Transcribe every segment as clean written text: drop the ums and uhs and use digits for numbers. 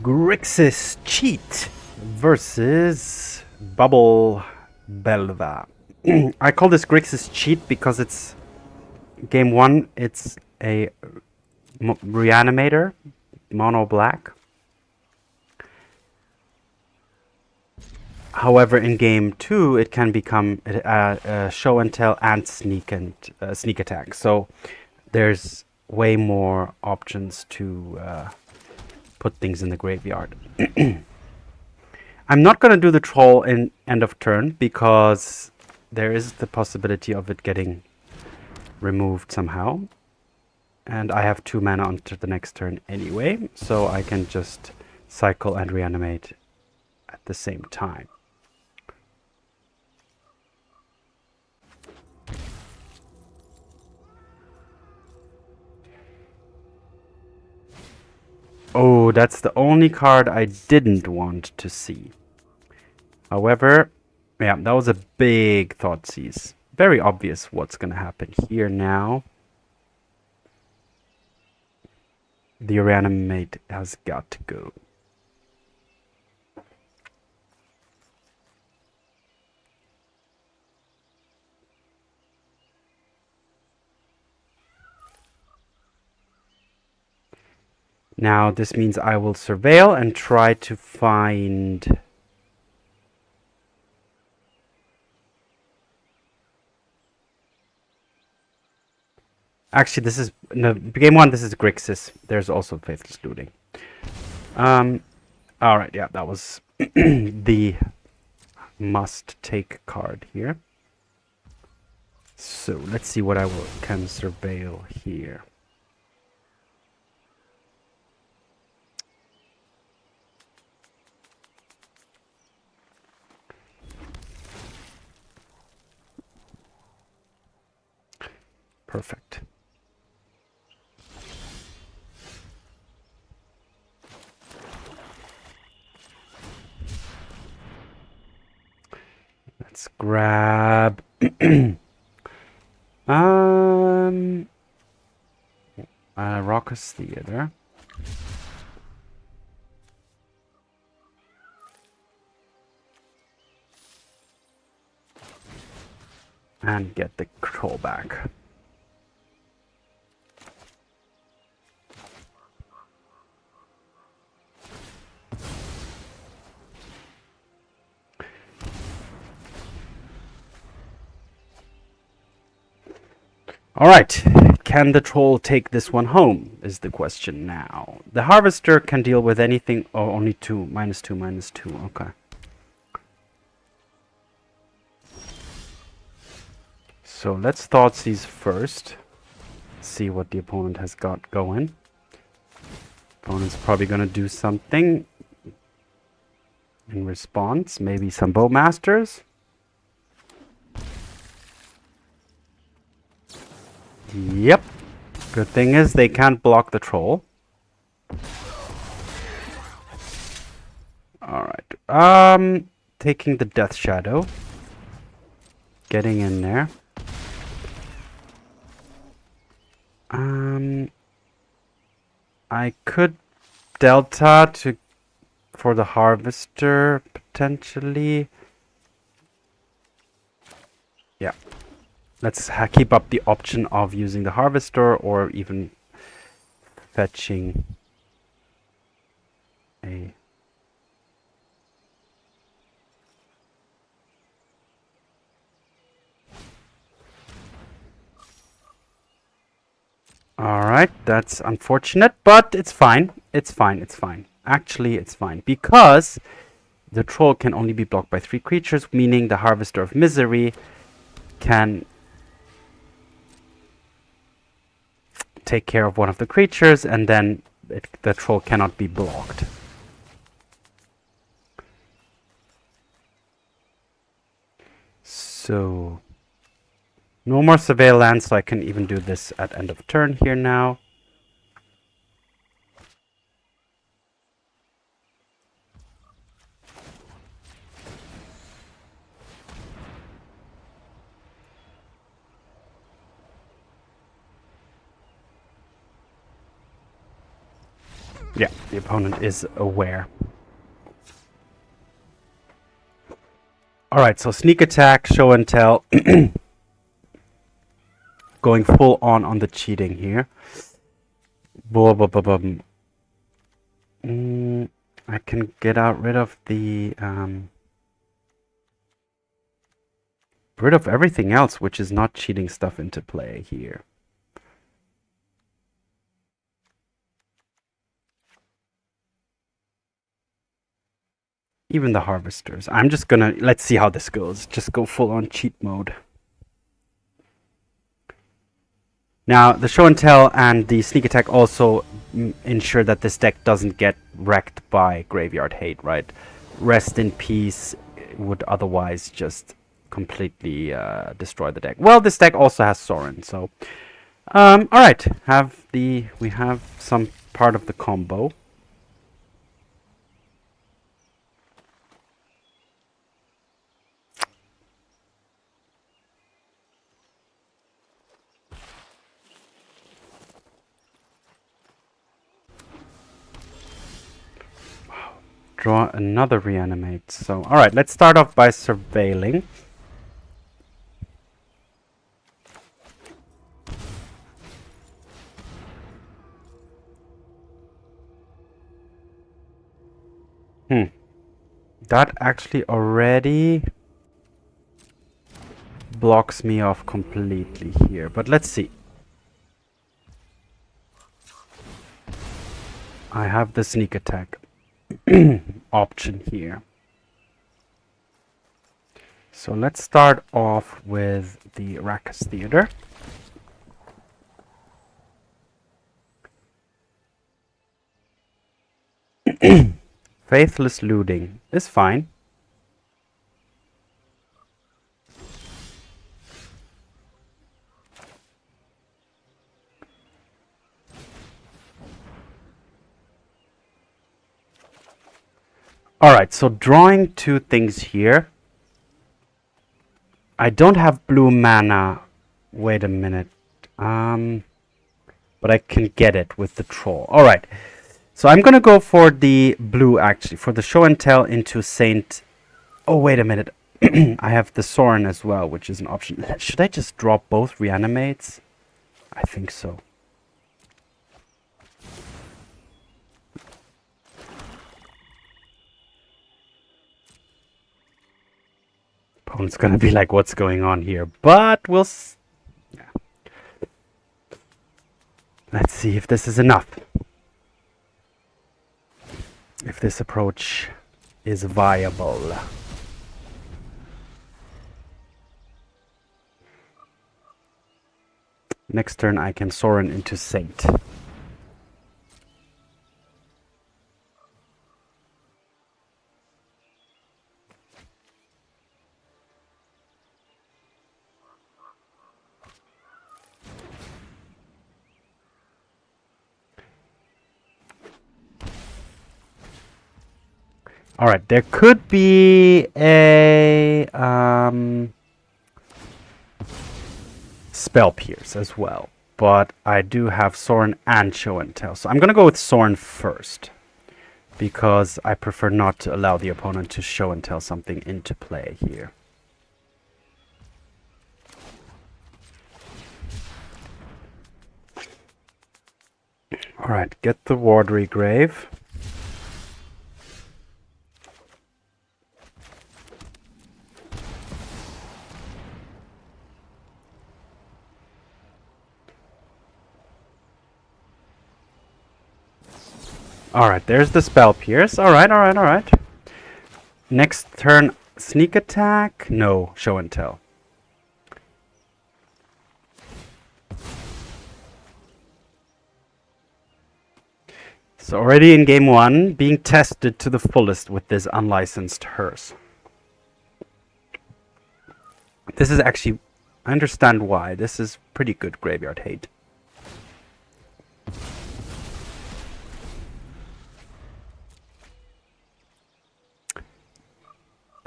Grixis cheat versus Bubble Belva. I call this Grixis cheat because it's game one. It's a reanimator, mono black. However, in game two, it can become show and tell and sneak attack. So there's way more options to put things in the graveyard. I'm not going to do the troll in end of turn because there is the possibility of it getting removed somehow. And I have 2 mana onto the next turn anyway, so I can just cycle and reanimate at the same time. Oh, that's the only card I didn't want to see. However, yeah, that was a big Thoughtseize. Very obvious what's going to happen here now. The Reanimate has got to go. Now this means I will surveil and try to find... Actually, this is... No, game one, this is Grixis. There's also Faithless Looting. Alright, yeah, that was the must-take card here. So, let's see what I can surveil here. Perfect. Let's grab Raucous Theater. And get the Troll back. Alright, can the Troll take this one home, is the question now. The Harvester can deal with anything, oh, only 2, -2, okay. So let's Thoughtseize first, see what the opponent has got going. Opponent's probably going to do something in response, maybe some Bowmasters. Yep. Good thing is they can't block the Troll. Alright. Taking the Death Shadow. Getting in there. I could Delta for the Harvester, potentially. Yeah. Let's keep up the option of using the Harvester or even fetching a... Alright, that's unfortunate, but it's fine. It's fine, it's fine. Actually, it's fine. Because the Troll can only be blocked by 3 creatures, meaning the Harvester of Misery can take care of one of the creatures, and then the Troll cannot be blocked. So... no more Surveil lands, so I can even do this at end of turn here now. Yeah, the opponent is aware. Alright, so sneak attack, show and tell. Going full on the cheating here. I can get rid of the rid of everything else which is not cheating stuff into play here. Even the harvesters. I'm just gonna, let's see how this goes. Just go full on cheat mode. Now, the show and tell and the sneak attack also ensure that this deck doesn't get wrecked by graveyard hate, right? Rest in Peace would otherwise just completely destroy the deck. Well, this deck also has Sorin, so alright, we have some part of the combo. Draw another Reanimate. So, alright, let's start off by surveilling. That actually already blocks me off completely here, but let's see. I have the sneak attack option here. So let's start off with the Raucous Theater. Faithless Looting is fine. Alright, so drawing two things here. I don't have blue mana. Wait a minute. But I can get it with the troll. Alright. So I'm gonna go for the blue actually. For the show and tell into Saint... Oh, wait a minute. I have the Sorin as well, which is an option. Should I just draw both Reanimates? I think so. Opponent's gonna be like, what's going on here? But we'll... Yeah. Let's see if this is enough. If this approach is viable. Next turn I can Sorin into Saint. Alright, there could be a Spell Pierce as well, but I do have Sorin and Show and Tell. So I'm going to go with Sorin first, because I prefer not to allow the opponent to Show and Tell something into play here. Alright, get the Watery Grave. Alright, there's the Spell Pierce. Alright. Next turn, Sneak Attack? No, Show and Tell. So already in game one, being tested to the fullest with this unlicensed hearse. This is actually, I understand why. This is pretty good graveyard hate.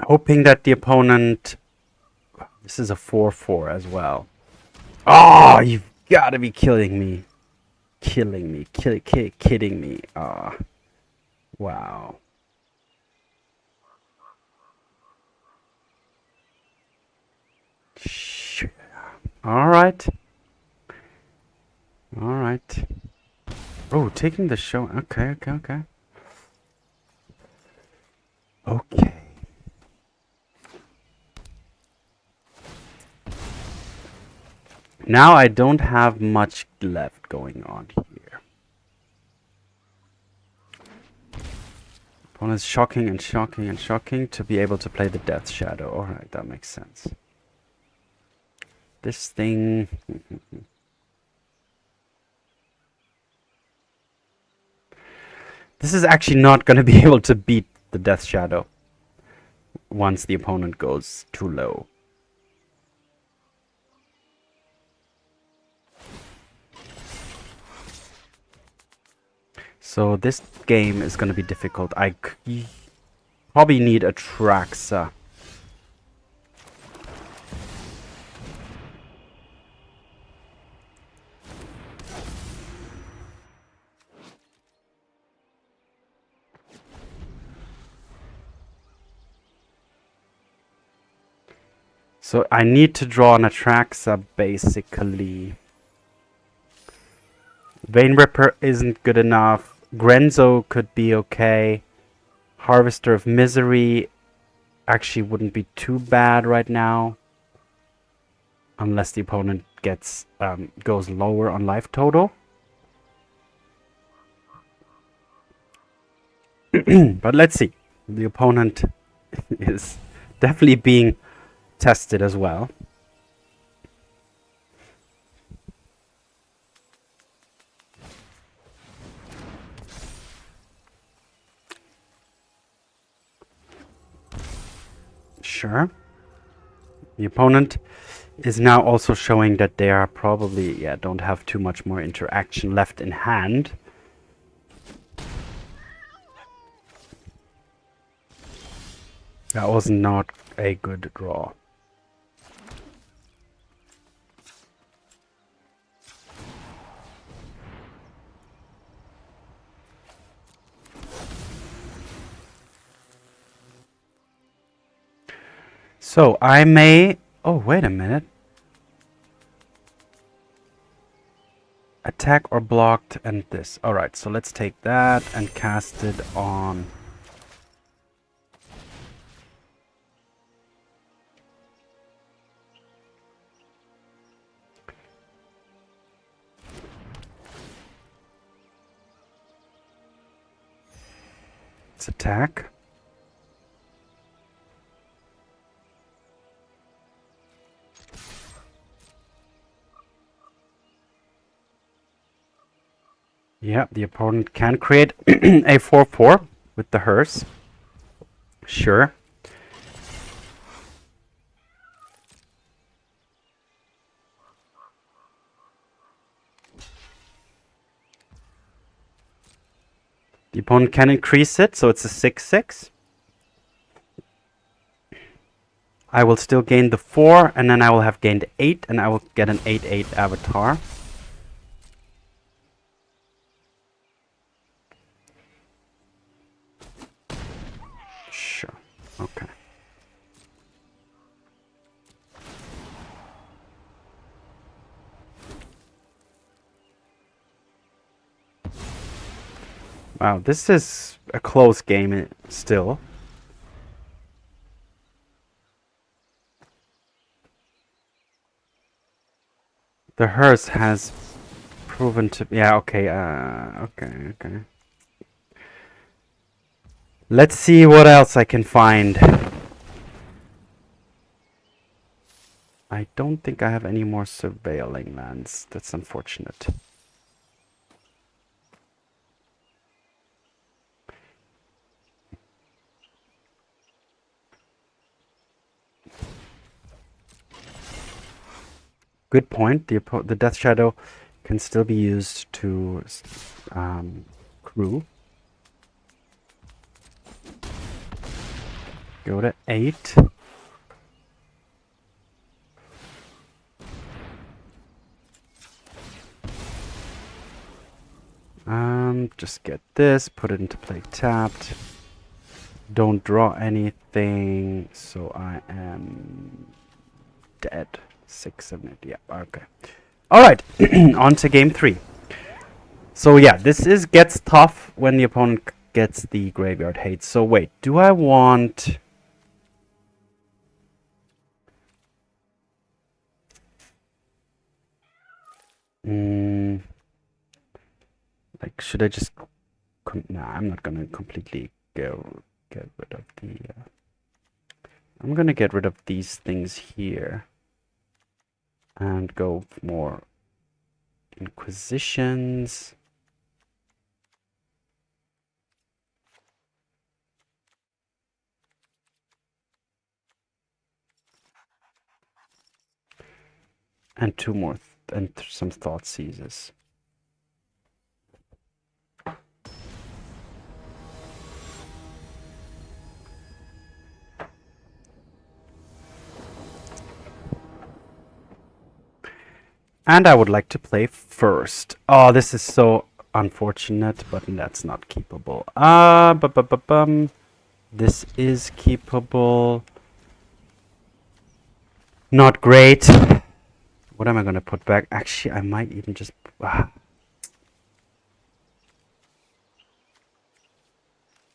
Hoping that the opponent... This is a 4-4 as well. Oh, you've got to be killing me. Killing me. Kidding me. Ah. Wow. Alright. Alright. Oh, taking the show. Okay. Okay. Now I don't have much left going on here. Opponent's shocking to be able to play the Death Shadow. Alright, that makes sense. This thing... This is actually not going to be able to beat the Death Shadow once the opponent goes too low. So this game is going to be difficult. I probably need Atraxa. So I need to draw an Atraxa, basically. Vein Ripper isn't good enough. Grenzo could be okay. Harvester of Misery actually wouldn't be too bad right now. Unless the opponent gets goes lower on life total. But let's see. The opponent is definitely being tested as well. Sure. The opponent is now also showing that they are probably, don't have too much more interaction left in hand. That was not a good draw. So I may... Oh, wait a minute. Attack or blocked and this. Alright, so let's take that and cast it on... Let's attack. Yeah, the opponent can create a 4/4 with the hearse. Sure. The opponent can increase it, so it's a 6/6. I will still gain the 4, and then I will have gained 8, and I will get an 8/8 avatar. Sure. Okay. Wow, this is a close game still. The hearse has proven to... Yeah, okay, okay. Let's see what else I can find. I don't think I have any more surveilling lands. That's unfortunate. Good point. The Death Shadow can still be used to crew. Go to 8. just get this, put it into play tapped. Don't draw anything, so I am dead. 6, 7, 8. Yeah, okay. All right, on to game 3. So yeah, this gets tough when the opponent gets the graveyard hate. So wait, do I want... like, should I just... Nah, I'm not gonna completely get rid of the... I'm gonna get rid of these things here. And go more Inquisitions. And 2 more, and some Thoughtseizes. And I would like to play first. Oh, this is so unfortunate, but that's not keepable. This is keepable. Not great. What am I going to put back? Actually, I might even just... I'm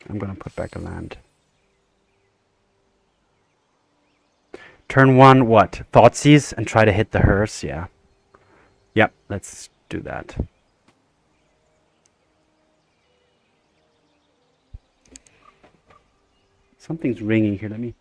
going to put back a land. Turn 1, what? Thoughtseize and try to hit the hearse? Yeah. Yep, let's do that. Something's ringing here. Let me...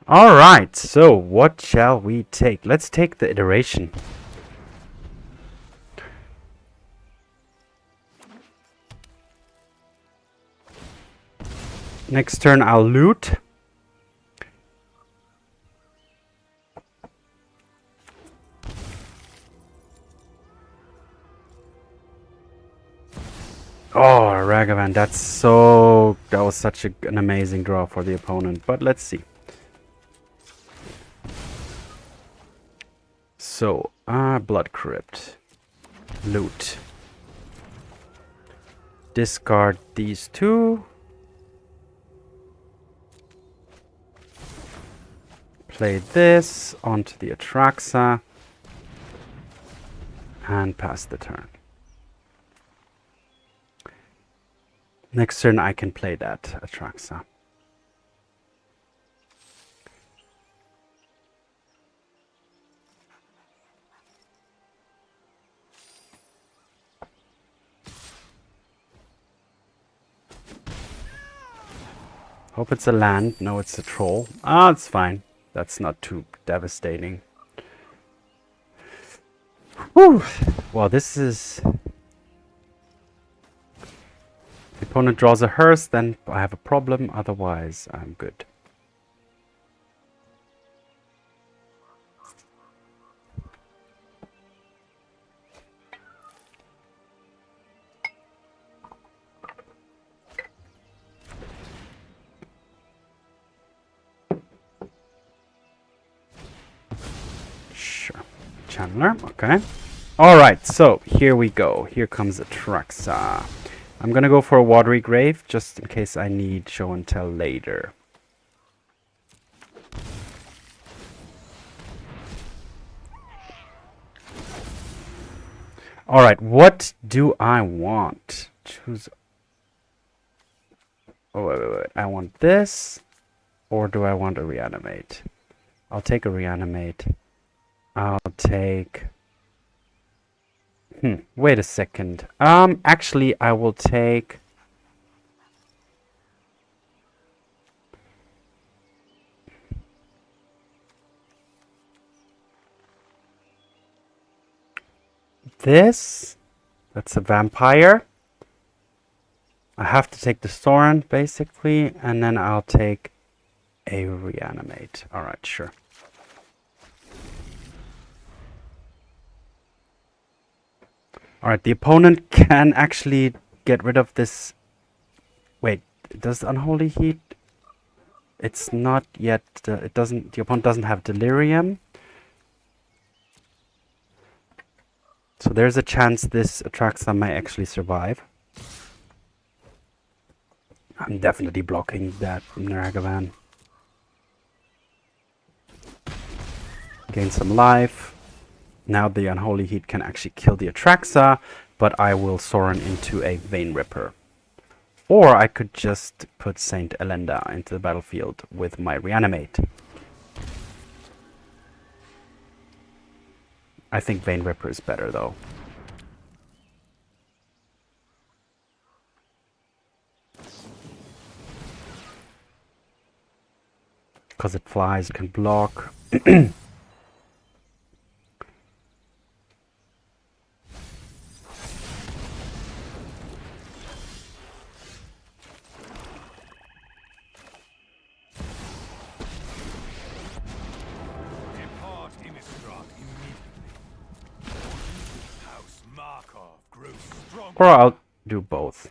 Alright, so what shall we take? Let's take the iteration. Next turn I'll loot. Oh, Ragavan, that was such an amazing draw for the opponent, but let's see. So, Blood Crypt. Loot. Discard these 2. Play this onto the Atraxa. And pass the turn. Next turn I can play that Atraxa. Hope it's a land. No, it's a troll. Ah, it's fine. That's not too devastating. Whew. Well, this is... The opponent draws a hearse, then I have a problem. Otherwise, I'm good. Sure. Channeler, okay. Alright, so here we go. Here comes Atraxa. I'm gonna go for a Watery Grave, just in case I need show and tell later. Alright, what do I want? Choose... Oh, wait. I want this, or do I want a Reanimate? I'll take a Reanimate. I'll take... wait a second. Actually, I will take... This. That's a vampire. I have to take the Sorin, basically, and then I'll take a Reanimate. Alright, sure. Alright, the opponent can actually get rid of this. Wait, does Unholy Heat? It's not yet. It doesn't. The opponent doesn't have Delirium. So there's a chance this Atraxa may actually survive. I'm definitely blocking that from Naragavan. Gain some life. Now the Unholy Heat can actually kill the Atraxa, but I will Sorin into a Vein Ripper. Or I could just put Saint Elenda into the battlefield with my Reanimate. I think Vein Ripper is better though. Because it flies, it can block. Or I'll do both.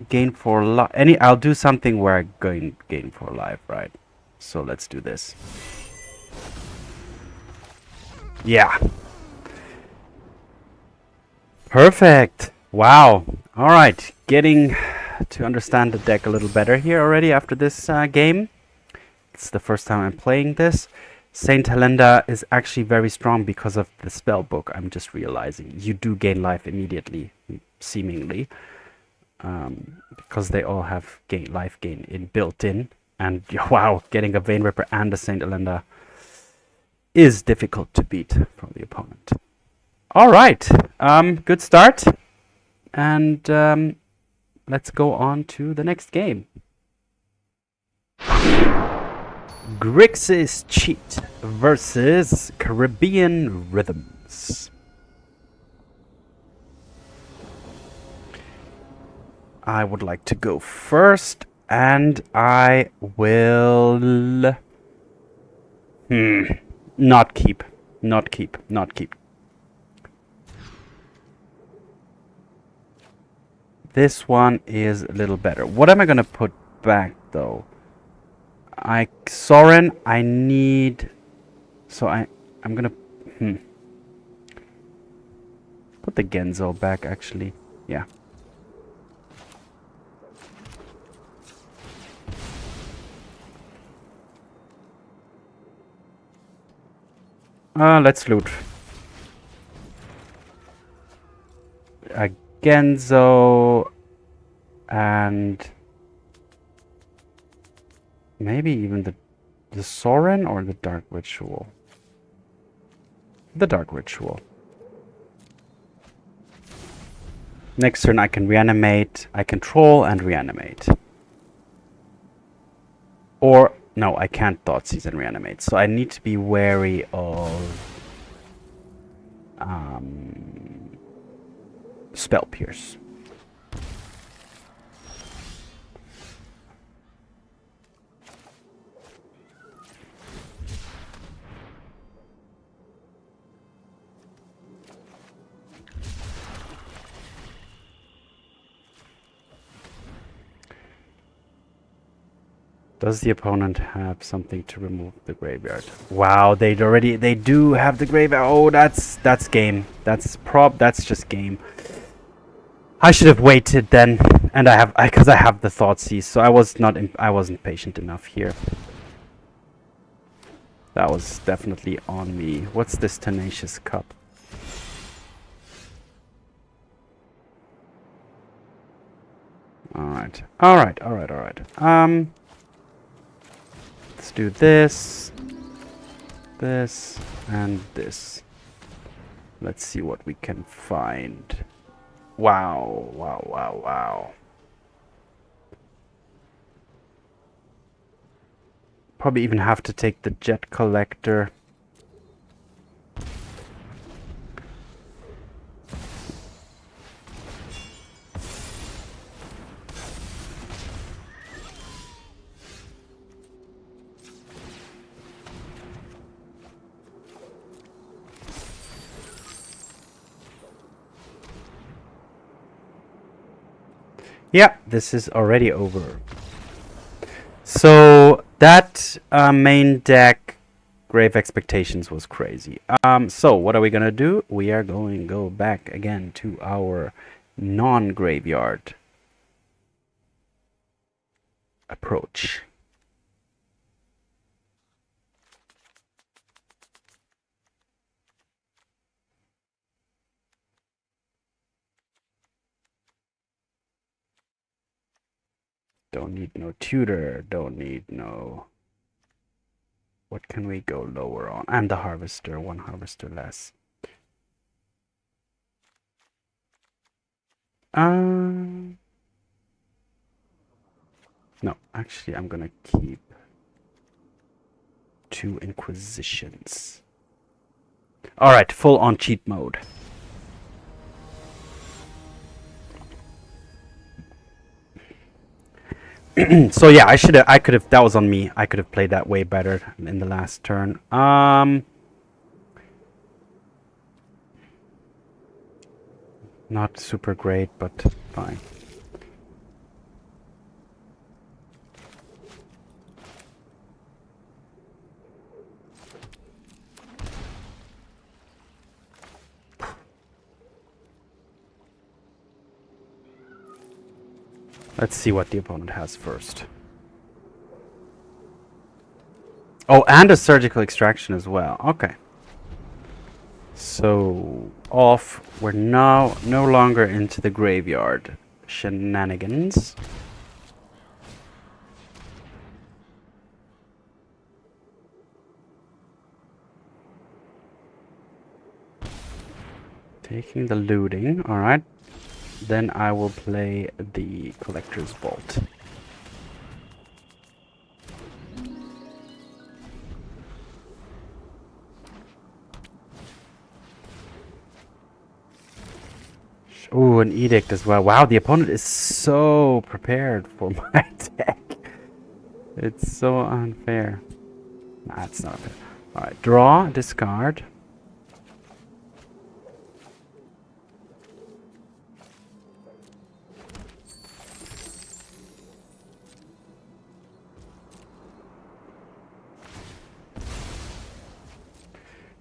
Gain 4 life. I'll do something where I gain 4 life, right? So let's do this. Yeah. Perfect. Wow. All right. Getting to understand the deck a little better here already after this game. It's the first time I'm playing this. Saint Elenda is actually very strong because of the spell book. I'm just realizing you do gain life immediately, seemingly, because they all have life gain built in. And wow, getting a Vein Ripper and a Saint Elenda is difficult to beat from the opponent. All right, good start, and let's go on to the next game. Grixis Cheat versus Caribbean Rhythms. I would like to go first, and I will not keep. This one is a little better. What am I gonna put back though? Sorin, I need, so I'm gonna put the Grenzo back actually. Yeah. Let's loot. A Grenzo and maybe even the Sorin or the Dark Ritual. The Dark Ritual. Next turn I can reanimate, I can troll and reanimate. Or, no, I can't Thoughtseize and reanimate. So I need to be wary of Spell Pierce. Does the opponent have something to remove the graveyard? Wow, they do have the graveyard. Oh, that's game. That's just game. I should have waited then, and because I have the Thoughtseize, so I wasn't patient enough here. That was definitely on me. What's this Tenacious Cup? All right. Let's do this, and this. Let's see what we can find. Wow. Probably even have to take the Jet Collector. Yeah, this is already over. So that main deck, Grave Expectations, was crazy. So what are we gonna do? We are going to go back again to our non-graveyard approach. Don't need no tutor, don't need no... What can we go lower on? And the harvester, one harvester less. No, actually I'm gonna keep 2 Inquisitions. Alright, full on cheat mode. So yeah, I could have, that was on me. I could have played that way better in the last turn. Not super great, but fine. Let's see what the opponent has first. Oh, and a surgical extraction as well. Okay. So, off. We're now no longer into the graveyard shenanigans. Taking the looting, alright. Then I will play the Collector's Vault. Oh, an Edict as well. Wow, the opponent is so prepared for my deck. It's so unfair. Nah, it's not fair. Alright, draw, discard.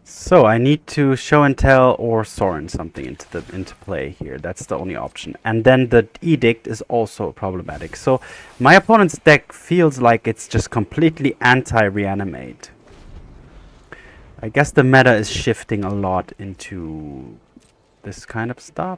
So I need to show and tell or Sorin something into play here. That's the only option. And then the Edict is also problematic. So my opponent's deck feels like it's just completely anti-Reanimate. I guess the meta is shifting a lot into this kind of stuff.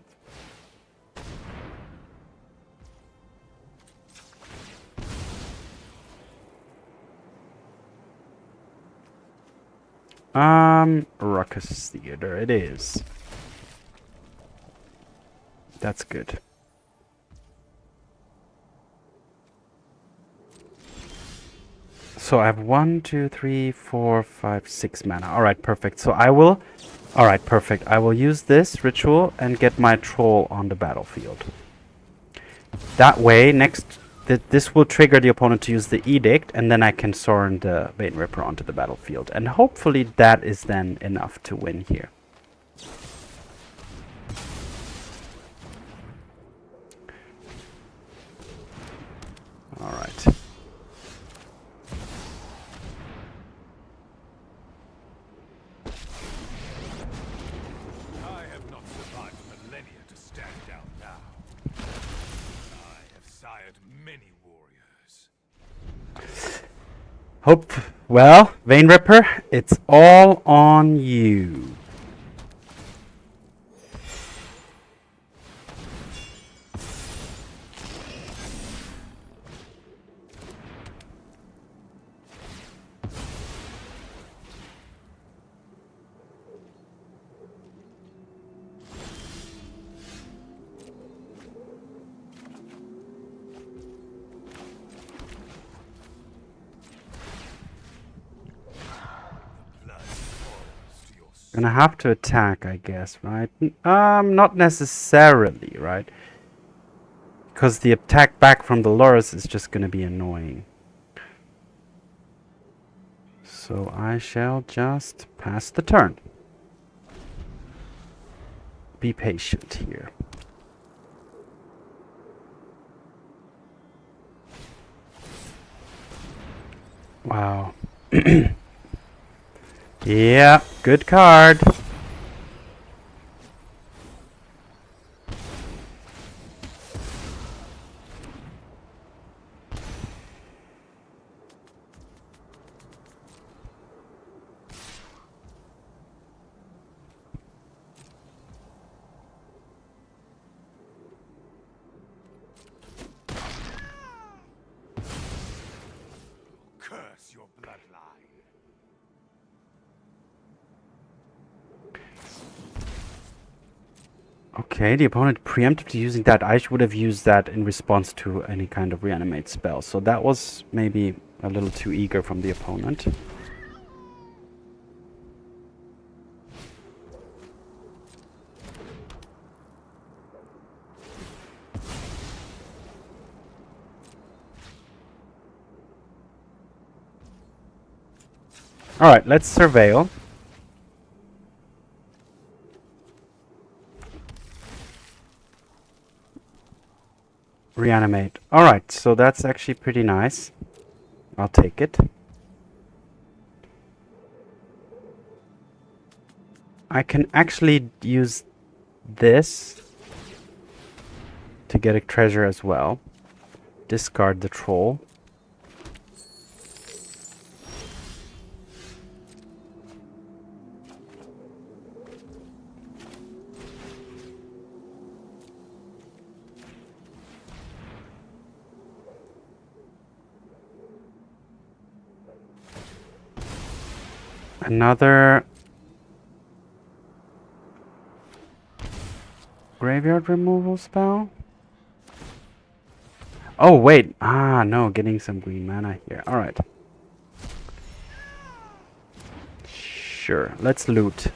Raucous Theater it is. That's good. So I have 1, 2, 3, 4, 5, 6 mana. Alright, perfect. So I will... Alright, perfect. I will use this ritual and get my troll on the battlefield. That way, this will trigger the opponent to use the Edict, and then I can Sorin the Vein Ripper onto the battlefield. And hopefully that is then enough to win here. Alright. I have not survived millennia to stand down now. I have sired many warriors. Well, Vein Ripper, it's all on you. Gonna have to attack, I guess, right? Not necessarily, right? Because the attack back from the Loris is just gonna be annoying. So I shall just pass the turn. Be patient here. Wow. Yeah, good card. Curse your bloodline. Okay, the opponent preemptively using that. I would have used that in response to any kind of reanimate spell. So that was maybe a little too eager from the opponent. Alright, let's surveil. Reanimate. Alright, so that's actually pretty nice. I'll take it. I can actually use this to get a treasure as well. Discard the troll. Another graveyard removal spell. Oh wait, no, getting some green mana here. All right. Sure, let's loot.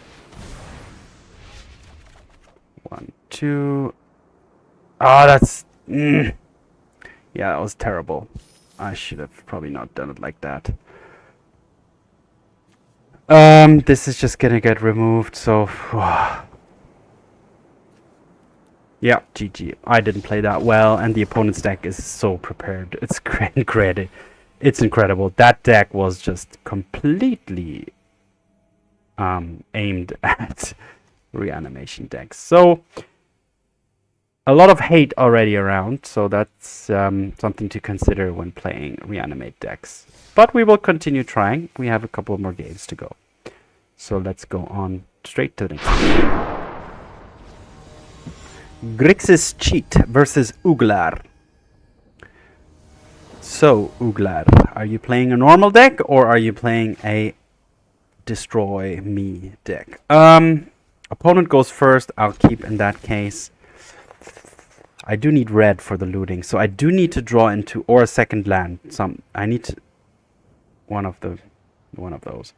1, 2. Oh, that's yeah, that was terrible. I should have probably not done it like that. This is just gonna get removed, so yeah, GG. I didn't play that well, and the opponent's deck is so prepared. It's it's incredible. That deck was just completely aimed at reanimation decks. So a lot of hate already around, so that's something to consider when playing reanimate decks. But we will continue trying. We have a couple more games to go. So let's go on straight to the next one. Grixis Cheat versus Uglar. So, Uglar, are you playing a normal deck or are you playing a destroy me deck? Opponent goes first. I'll keep in that case. I do need red for the looting, so I do need to draw into or a second land. I need one of those.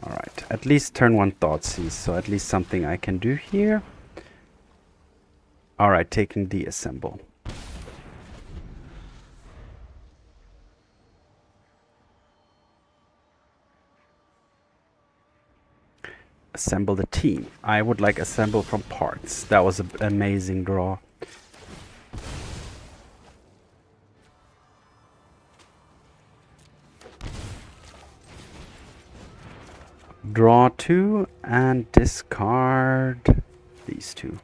Alright, at least turn 1 Thoughtseize, so at least something I can do here. Alright, taking the assemble. Assemble the team. I would like assemble from parts. That was an amazing draw. Draw 2 and discard these 2.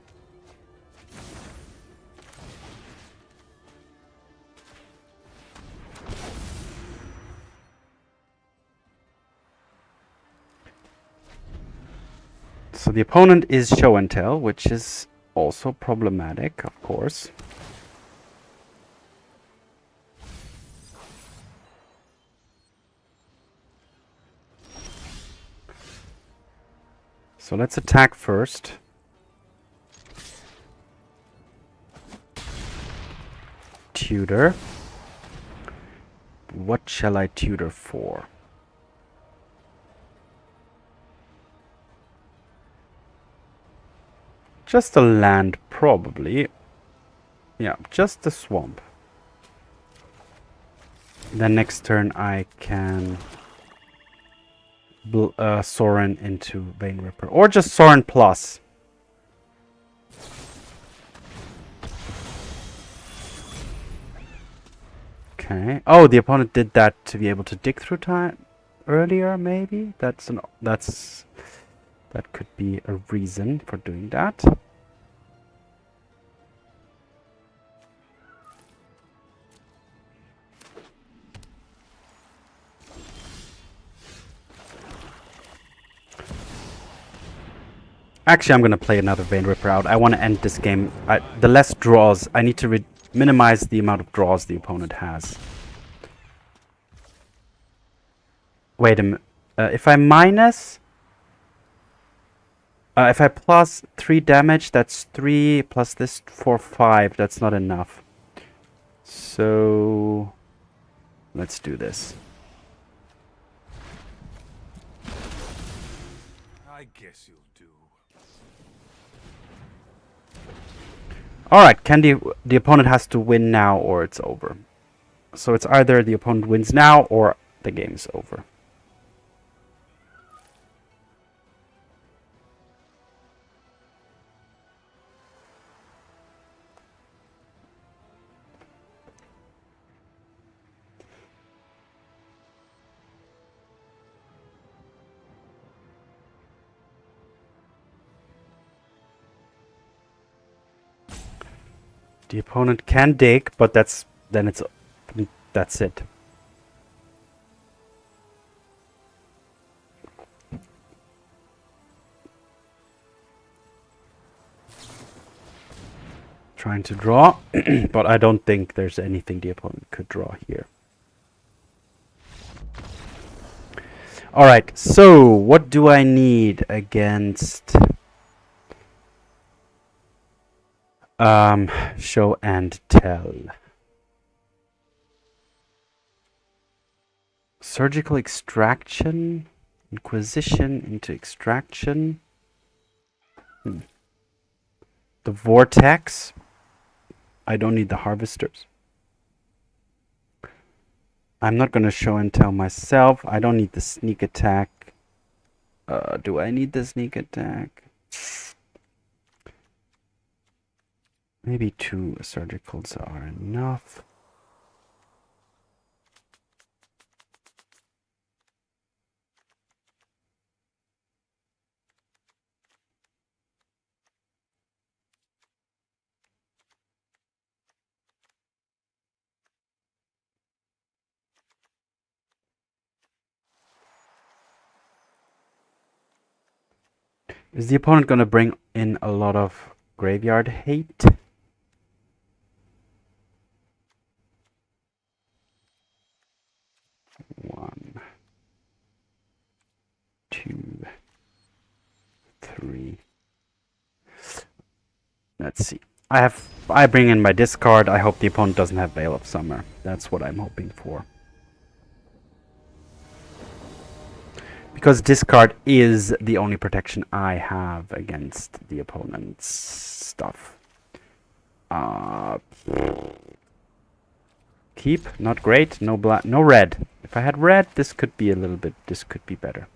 So the opponent is show and tell, which is also problematic, of course. So let's attack first. Tutor. What shall I tutor for? Just a land, probably. Yeah, just a swamp. Then next turn I can Sorin into Vein Ripper. Or just Sorin plus. Okay. Oh, the opponent did that to be able to dig through time earlier, maybe? That could be a reason for doing that. Actually, I'm going to play another Vein Ripper out. I want to end this game. The less draws, I need to minimize the amount of draws the opponent has. Wait a minute. If I minus... if I plus 3 damage, that's 3 plus this 4, 5. That's not enough. So... let's do this. I guess you'll do. Alright, the opponent has to win now or it's over. So it's either the opponent wins now or the game's over. The opponent can dig, but that's it. Trying to draw, but I don't think there's anything the opponent could draw here. Alright, so what do I need against show and tell? Surgical extraction, Inquisition into extraction. The Vortex. I don't need the harvesters. I'm not going to show and tell myself. I don't need the sneak attack. Do I need the sneak attack? Maybe 2 surgicals are enough. Is the opponent going to bring in a lot of graveyard hate? One, 2, 3. Let's see. I bring in my discard. I hope the opponent doesn't have Veil of Summer. That's what I'm hoping for. Because discard is the only protection I have against the opponent's stuff. Keep, not great. No black, no red. If I had red, this could be better.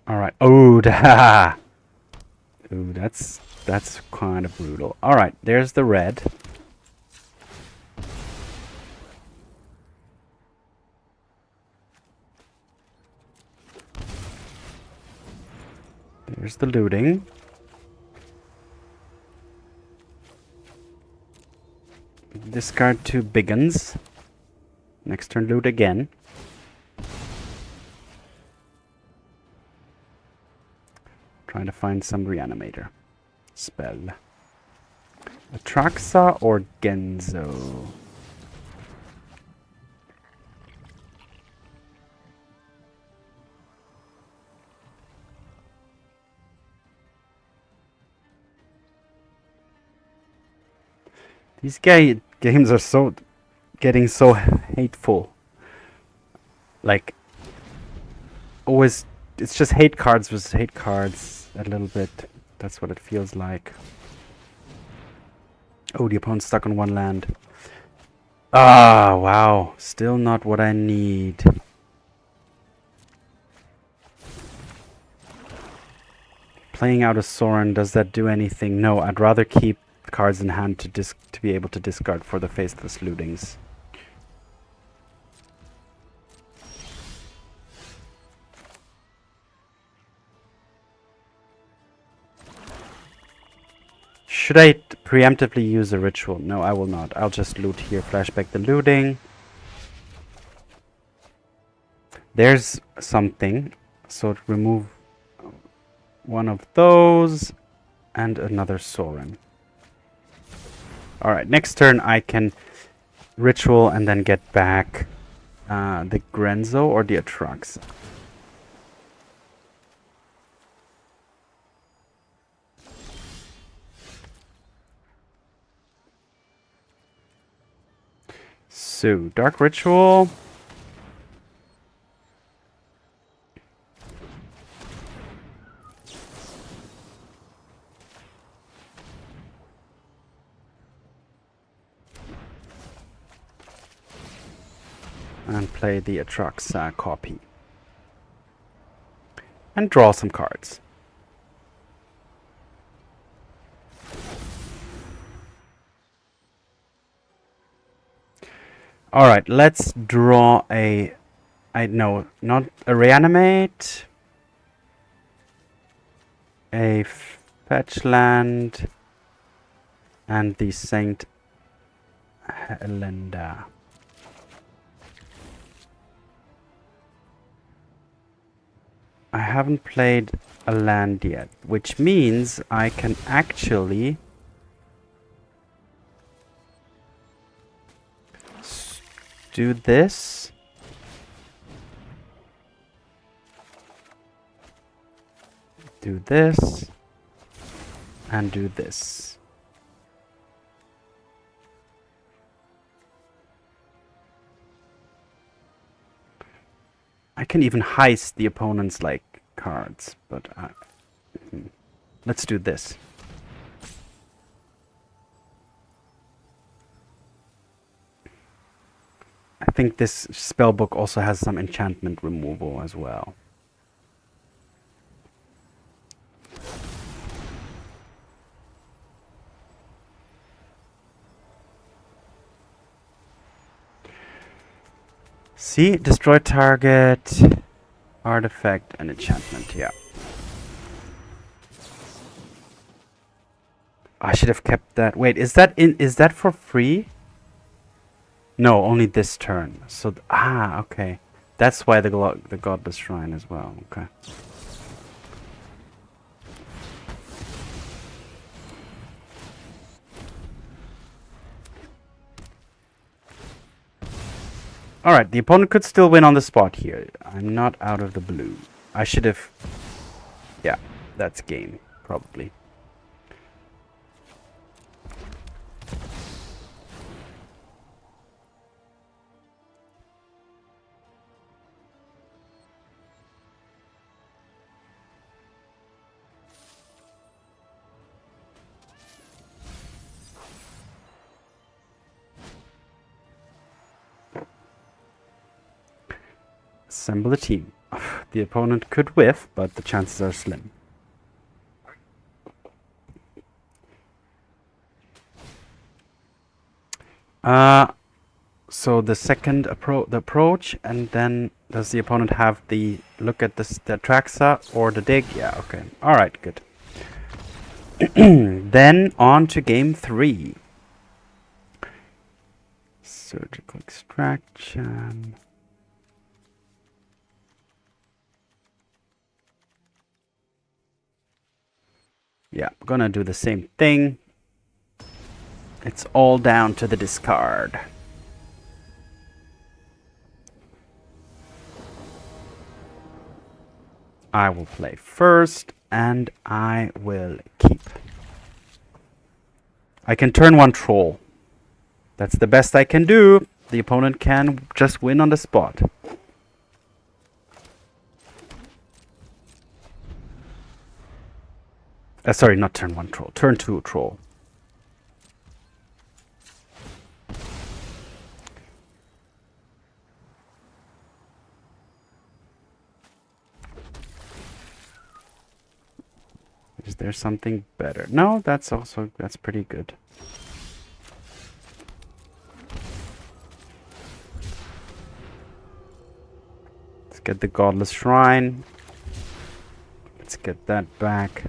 All right. Oh, ooh, that's kind of brutal. All right, there's the red. There's the looting. Discard 2 big guns. Next turn loot again. Trying to find some reanimator spell. Atraxa or Grenzo? These games are getting so hateful. Like, always, it's just hate cards versus hate cards a little bit. That's what it feels like. Oh, the opponent's stuck on one land. Ah, wow. Still not what I need. Playing out a Sorin, does that do anything? No, I'd rather keep cards in hand to be able to discard for the Faithless Lootings. Should I preemptively use a ritual? No, I will not. I'll just loot here, flashback the looting. There's something. So remove one of those and another Sorin. Alright, next turn I can ritual and then get back the Grenzo or the Atraxa. So, Dark Ritual. And play the Atraxa copy. And draw some cards. Alright, let's draw a... no, not a Reanimate. A fetch land. And the Saint Elenda. I haven't played a land yet, which means I can actually do this. Do this. And do this. I can even heist the opponent's like cards, but let's do this. I think this spellbook also has some enchantment removal as well. See, destroy target, artifact, and enchantment, yeah. I should have kept that. Wait, is that for free? No, only this turn. So, okay. That's why the Godless Shrine as well, okay. Alright, the opponent could still win on the spot here. I'm not out of the blue. I should have... Yeah, that's game, probably. Assemble a team. The opponent could whiff, but the chances are slim. So the second approach, and then does the opponent have the look at the Atraxa or the dig? Yeah, okay. All right, good. Then on to game 3. Surgical extraction. Yeah, I'm gonna do the same thing. It's all down to the discard. I will play first, and I will keep. I can turn one troll. That's the best I can do. The opponent can just win on the spot. Sorry, not turn one troll. Turn 2 troll. Is there something better? No, that's pretty good. Let's get the Godless Shrine. Let's get that back.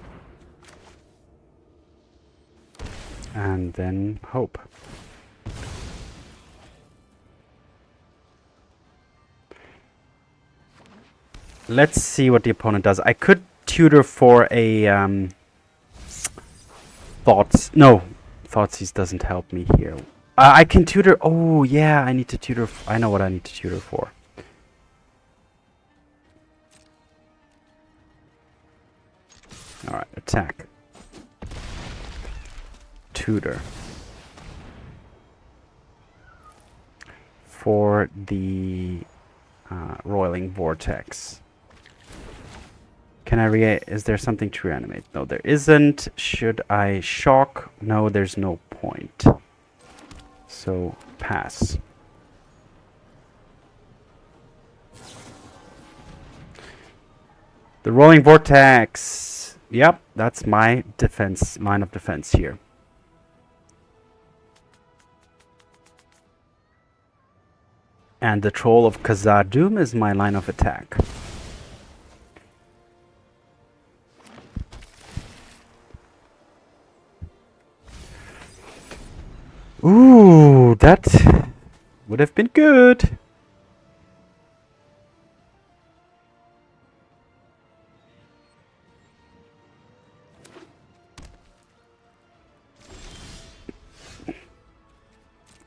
And then hope. Let's see what the opponent does. I could tutor for a Thoughtseize doesn't help me here. I can tutor. Oh yeah, I need to tutor. I know what I need to tutor for. All right, attack. Tutor. For the Roiling Vortex. Can I is there something to reanimate? No, there isn't. Should I shock? No, there's no point. So, pass. The Roiling Vortex. Yep, that's my defense, line of defense here. And the Troll of Khazad-dum is my line of attack. Ooh, that would have been good.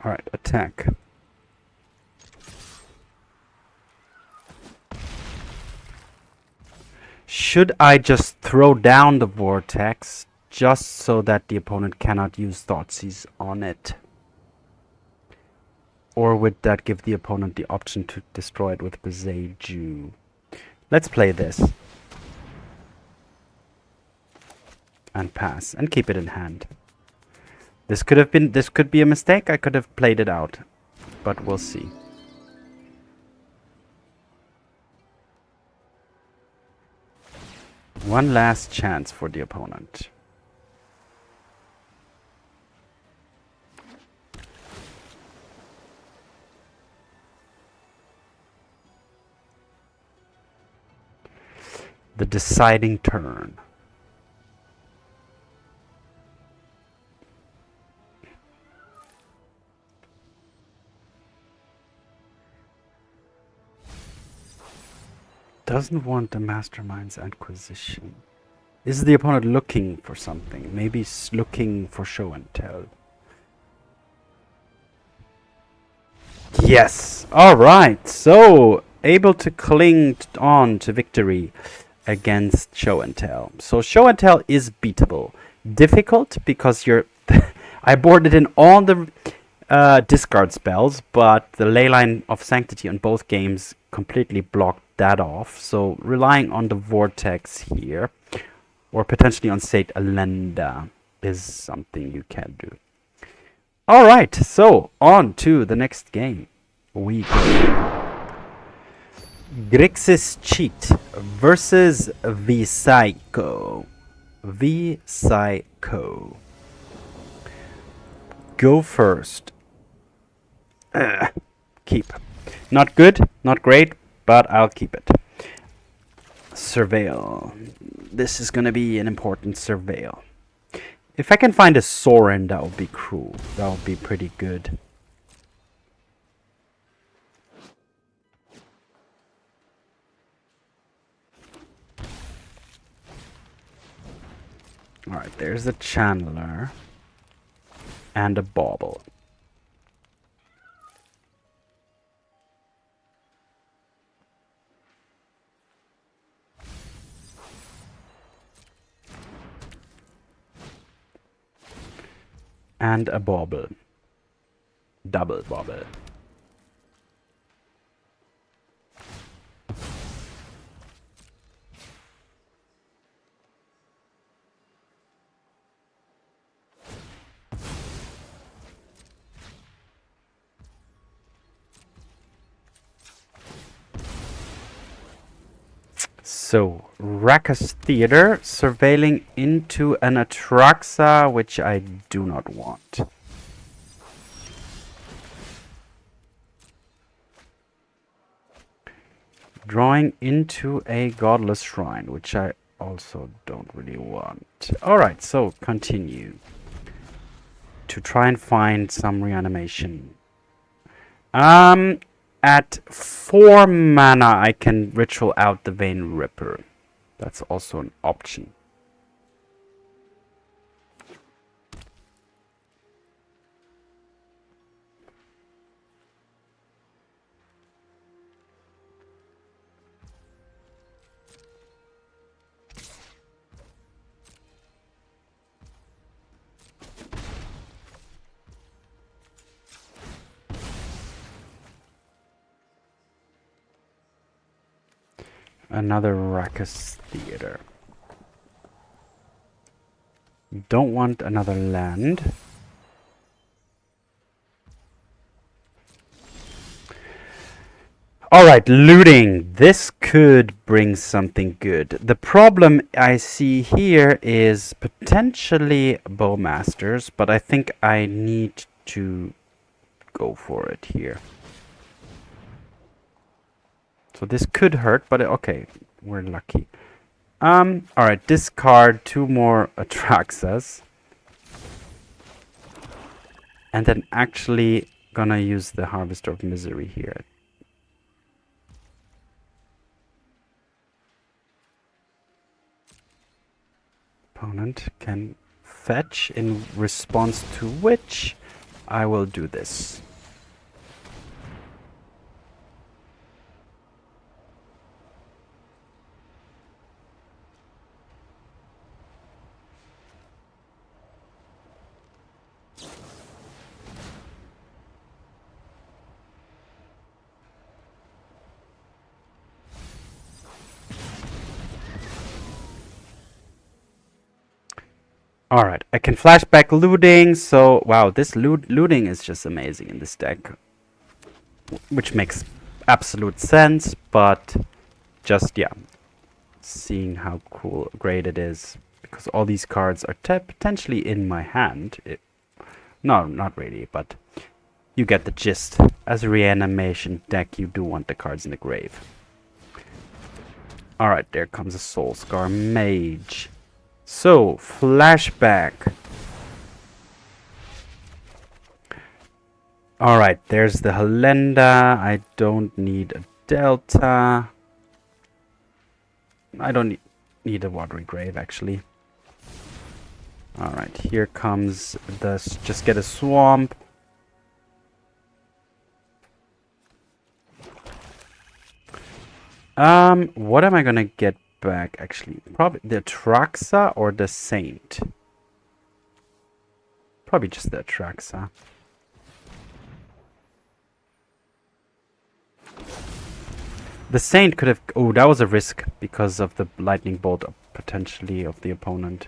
All right, attack. Should I just throw down the vortex just so that the opponent cannot use Thoughtseize on it? Or would that give the opponent the option to destroy it with Beseju? Let's play this. And pass. And keep it in hand. This could be a mistake. I could have played it out. But we'll see. One last chance for the opponent. The deciding turn. Doesn't want the Mastermind's Inquisition. Is the opponent looking for something? Maybe looking for show and tell. Yes! Alright, so able to cling on to victory against show and tell. So show and tell is beatable. Difficult because you're... I boarded in all the discard spells, but the Leyline of Sanctity on both games completely blocked that off. So relying on the Vortex here, or potentially on Saint Elenda, is something you can do. Alright, so on to the next game. We go. Grixis Cheat versus V-Psycho. V-Psycho. Go first. Keep. Not good, not great, but I'll keep it. Surveil. This is gonna be an important surveil. If I can find a Sorin, that would be cool. That would be pretty good. Alright, there's a Channeler. And a Bauble. And a Bauble. Double Bauble. So, Raucous Theater, surveilling into an Atraxa, which I do not want. Drawing into a Godless Shrine, which I also don't really want. Alright, so continue. To try and find some reanimation. At 4 mana I can ritual out the Vein Ripper. That's also an option. Another Raucous Theater. Don't want another land. Alright, looting. This could bring something good. The problem I see here is potentially Bowmasters, but I think I need to go for it here. So this could hurt, but okay, we're lucky. Alright, discard 2 more Atraxas. And then actually gonna use the Harvester of Misery here. Opponent can fetch, in response to which I will do this. Alright, I can flashback looting, so wow, this looting is just amazing in this deck. Which makes absolute sense, but just, yeah, seeing how cool, great it is. Because all these cards are potentially in my hand. No, not really, but you get the gist. As a reanimation deck, you do want the cards in the grave. Alright, there comes a Soulscar Mage. So, flashback. Alright, there's the Elenda. I don't need a Delta. I don't need a Watery Grave, actually. Alright, here comes the... Just get a Swamp. What am I gonna get back, actually? Probably the Atraxa or the Saint? Probably just the Atraxa. The Saint could have... Oh, that was a risk because of the lightning bolt potentially of the opponent.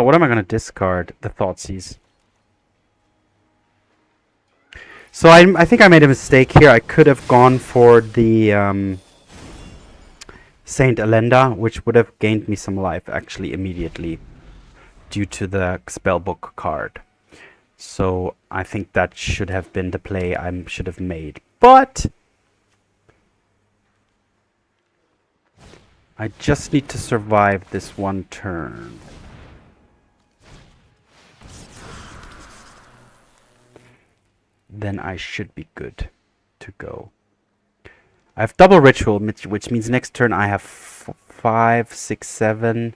What am I going to discard? The Thoughtseize. So I think I made a mistake here. I could have gone for the Saint Elenda, which would have gained me some life actually immediately due to the spellbook card. So I think that should have been the play I should have made. But I just need to survive this one turn. Then I should be good to go. I have double ritual, which means next turn I have 5, 6, 7,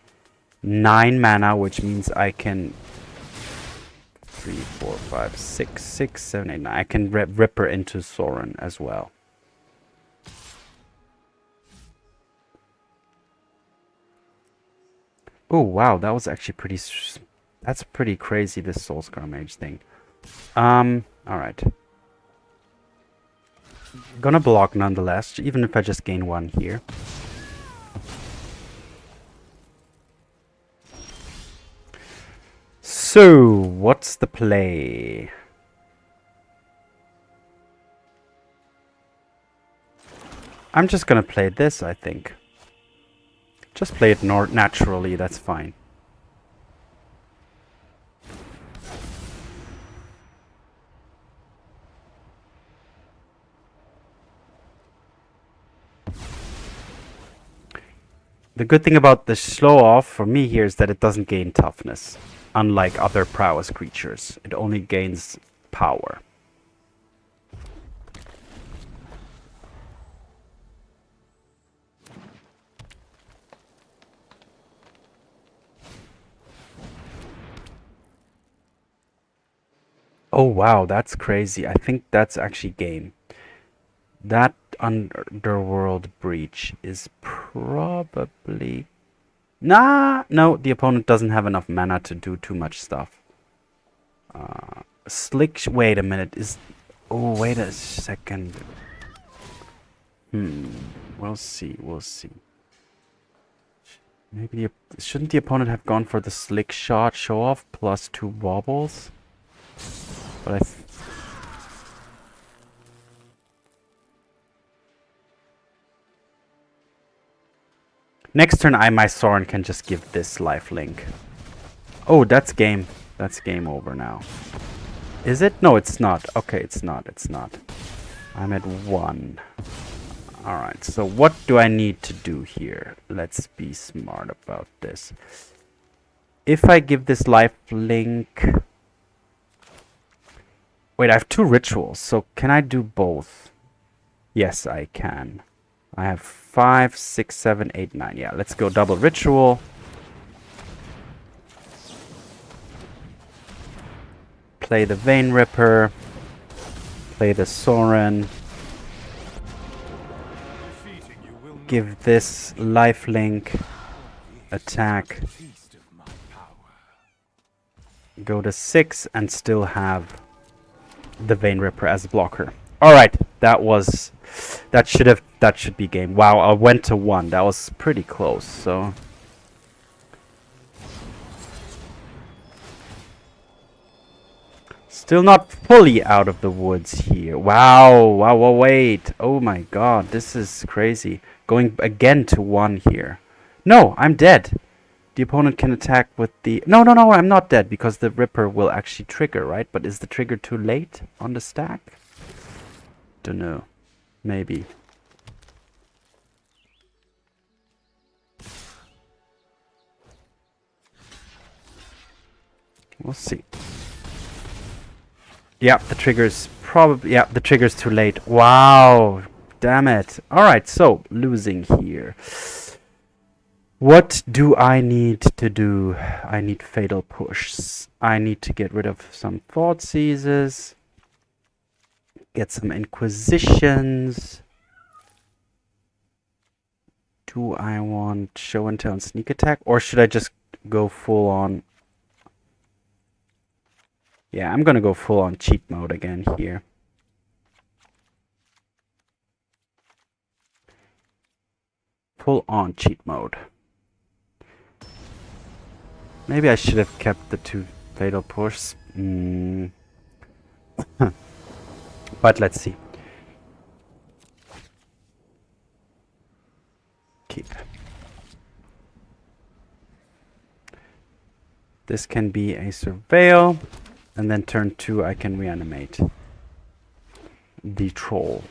9 mana, which means I can 3, 4, 5, 6, 6, 7, 8, 9. I can rip her into Sorin as well. Oh wow, that was actually pretty. That's pretty crazy. This Soulscar Mage thing. Alright. Gonna block nonetheless, even if I just gain 1 here. So, what's the play? I'm just gonna play this, I think. Just play it naturally, that's fine. The good thing about the slow off for me here is that it doesn't gain toughness. Unlike other prowess creatures, it only gains power. Oh wow, that's crazy. I think that's actually game. That Underworld Breach is probably... Nah, no, the opponent doesn't have enough mana to do too much stuff. Wait a minute, Oh, wait a second. We'll see, we'll see. Maybe shouldn't the opponent have gone for the Slick Shot show-off plus 2 wobbles? But next turn, my Sorin can just give this lifelink. Oh, that's game. That's game over now. Is it? No, it's not. Okay, it's not. It's not. I'm at 1. Alright, so what do I need to do here? Let's be smart about this. If I give this lifelink... Wait, I have 2 rituals, so can I do both? Yes, I can. I have 5, 6, 7, 8, 9. Yeah, let's go double ritual. Play the Vein Ripper. Play the Sorin. Give this lifelink. Attack. Go to 6 and still have the Vein Ripper as a blocker. Alright, that should be game. Wow, I went to 1. That was pretty close, so still not fully out of the woods here. Wow, wait. Oh my god, this is crazy. Going again to 1 here. No, I'm dead. The opponent can attack with the... No, I'm not dead because the Ripper will actually trigger, right? But is the trigger too late on the stack? Don't know. Maybe. We'll see. Yeah, the trigger's probably... Yeah, the trigger's too late. Wow. Damn it. Alright, so losing here. What do I need to do? I need Fatal Push. I need to get rid of some Thoughtseizes. Get some Inquisitions. Do I want Show and Tell and Sneak Attack? Or should I just go full on... Yeah, I'm gonna go full on cheat mode again here. Full on cheat mode. Maybe I should have kept the 2 Fatal Push. But let's see. Keep. This can be a Surveil. And then turn 2 I can reanimate the Troll.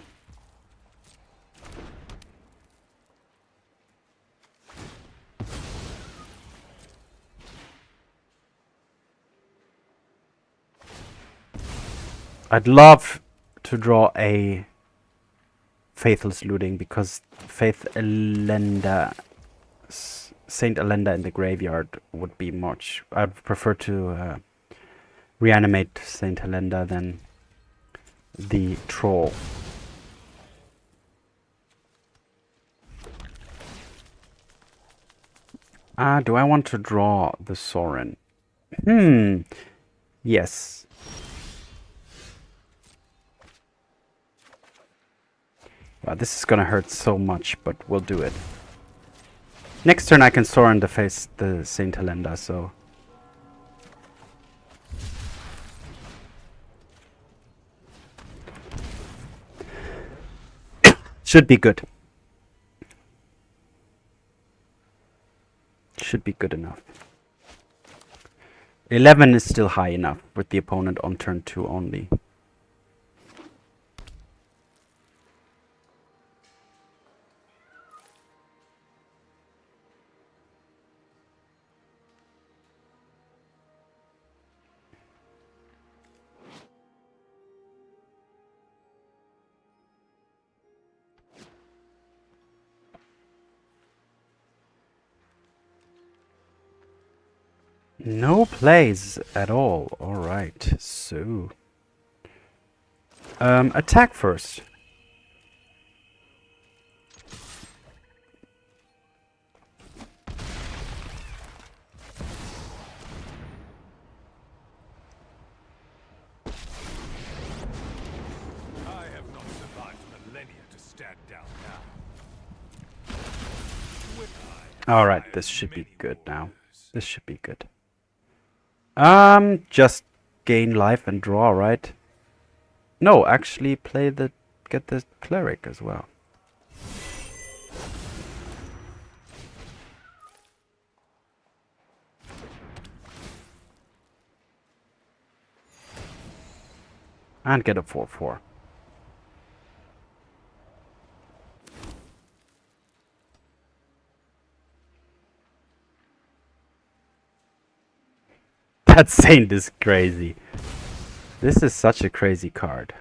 I'd love to draw a Faithless Looting because Saint Elenda in the graveyard would be much... I'd prefer to reanimate Saint Elenda than the Troll. Do I want to draw the Sorin? Yes. Wow, this is gonna hurt so much, but we'll do it. Next turn I can Sorin the Saint Elenda, so... Should be good. Should be good enough. 11 is still high enough with the opponent on turn 2 only. No plays at all. Alright, so... attack first. I have not survived millennia to stand down now. Alright, this should be good now. This should be good. Just gain life and draw, right? No, actually get the cleric as well. And get a 4/4. That Saint is crazy. This is such a crazy card.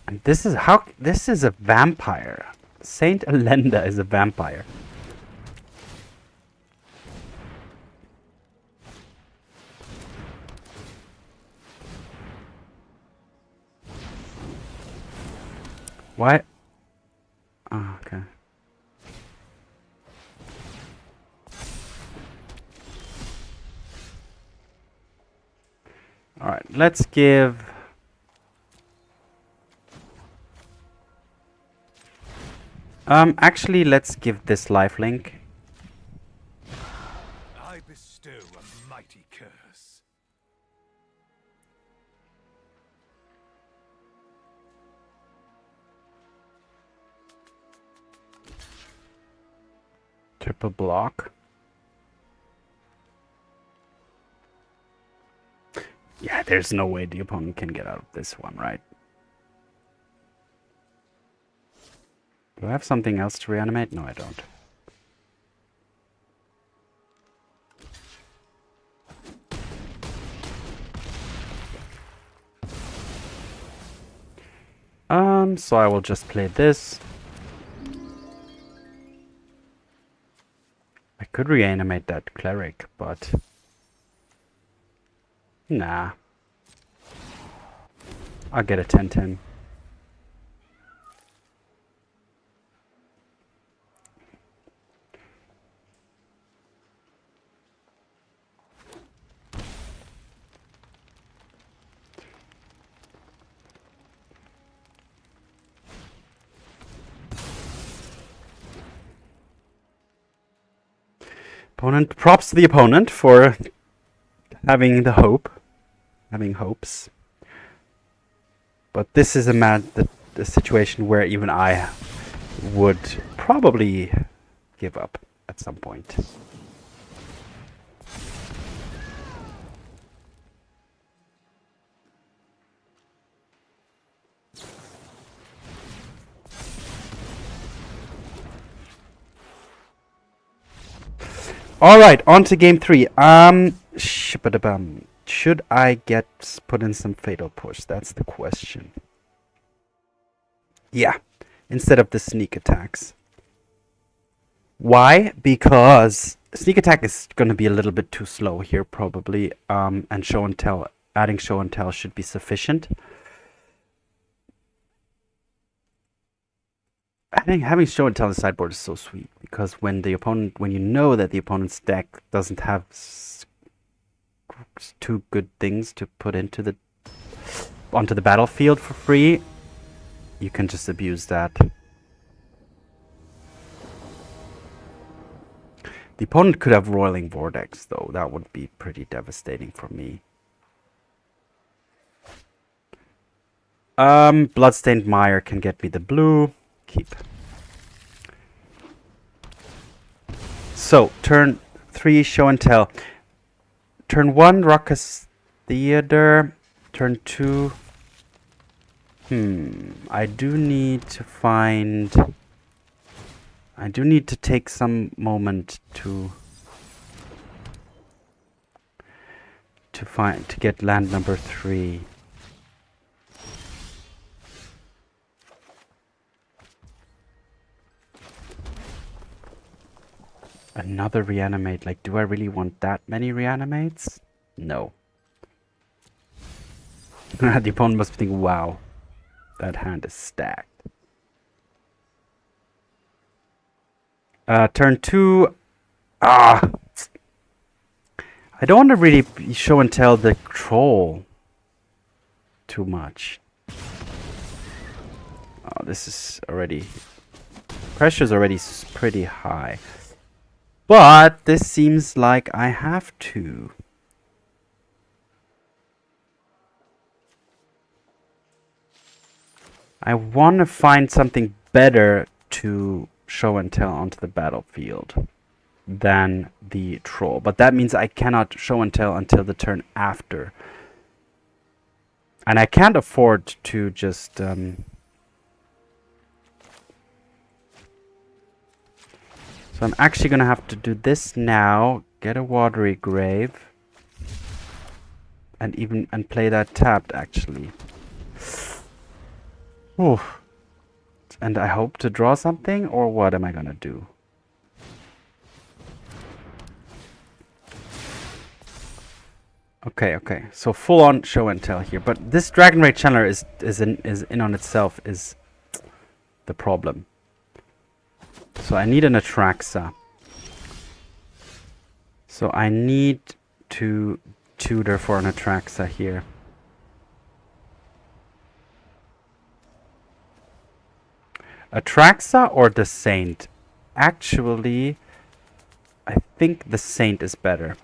And this is a vampire. Saint Elenda is a vampire. Why? Oh, okay. All right, let's give... actually, let's give this lifelink. I bestow a mighty curse. Triple block. Yeah, there's no way the opponent can get out of this one, right? Do I have something else to reanimate? No, I don't. So I will just play this. I could reanimate that cleric, but... Nah. I'll get a 10/10. Opponent, props to the opponent for having the hope, having hopes. But this is the situation where even I would probably give up at some point. All right, on to game 3. Should I put in some fatal push? That's the question. Yeah, instead of the sneak attacks. Why? Because sneak attack is going to be a little bit too slow here, probably. And show and tell, adding show and tell should be sufficient. Having show and tell on the sideboard is so sweet, because when you know that the opponent's deck doesn't have two good things to put into the... onto the battlefield for free, you can just abuse that. The opponent could have Roiling Vortex, though. That would be pretty devastating for me. Bloodstained Mire can get me the blue. Keep. So, turn 3, Show and Tell. Turn 1, Raucous Theater. Turn 2... I do need to find... I do need to take some moment to get land number 3. Another Reanimate. Like, do I really want that many Reanimates? No. The opponent must think, wow, that hand is stacked. Turn 2. I don't want to really show and tell the troll too much. Oh, this is already... pressure's already pretty high. But this seems like I have to. I want to find something better to show and tell onto the battlefield than the troll. But that means I cannot show and tell until the turn after. And I can't afford to just... So I'm actually going to have to do this now. Get a Watery Grave. And play that tapped, actually. Ooh. And I hope to draw something, or what am I gonna do? Okay, okay. So full on show and tell here, but this Dragon Ray Channeler is in on itself is the problem. So I need an Atraxa. So I need to tutor for an Atraxa here. Atraxa or the Saint? Actually, I think the Saint is better.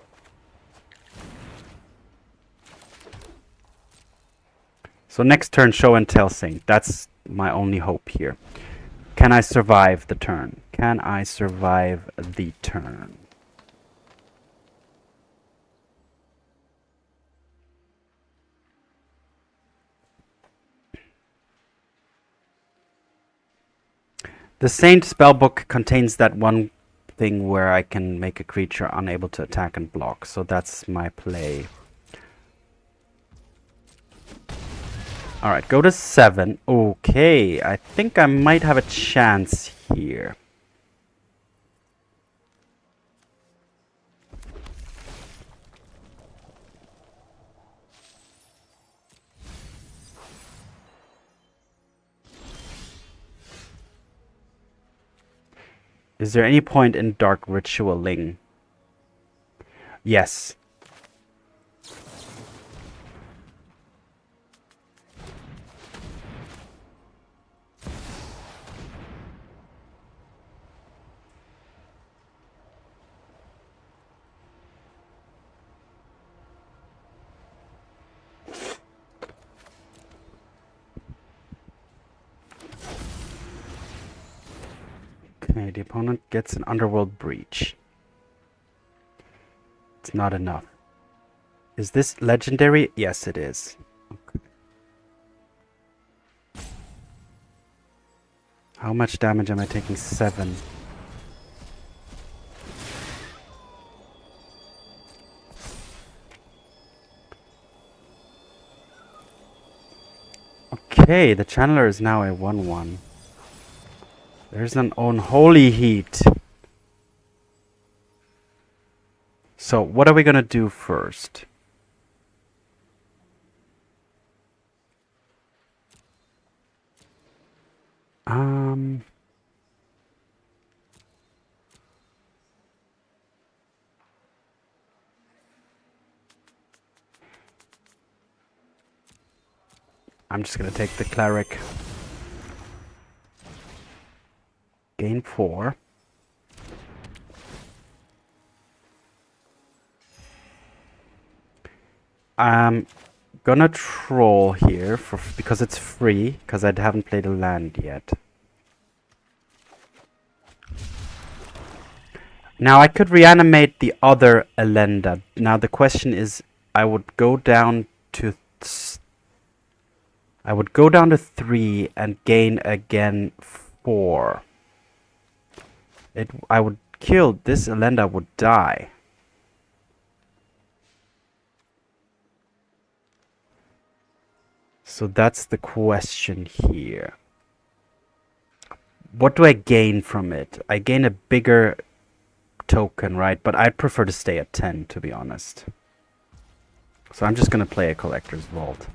So next turn, show and tell Saint. That's my only hope here. Can I survive the turn? Can I survive the turn? The Saint spellbook contains that one thing where I can make a creature unable to attack and block, so that's my play. Alright, go to 7. Okay, I think I might have a chance here. Is there any point in Dark Ritualing? Yes. Okay, the opponent gets an Underworld Breach. It's not enough. Is this legendary? Yes, it is. Okay. How much damage am I taking? 7. Okay, the Channeler is now a 1/1. There's an Unholy Heat. So, what are we gonna do first? I'm just gonna take the cleric. Gain 4. I'm gonna troll here because it's free, because I haven't played a land yet. Now I could reanimate the other Elenda. Now the question is, I would go down to 3 and gain again 4. I would kill this Elenda, would die. So that's the question here. What do I gain from it? I gain a bigger token, right? But I'd prefer to stay at 10, to be honest. So I'm just gonna play a Collector's Vault.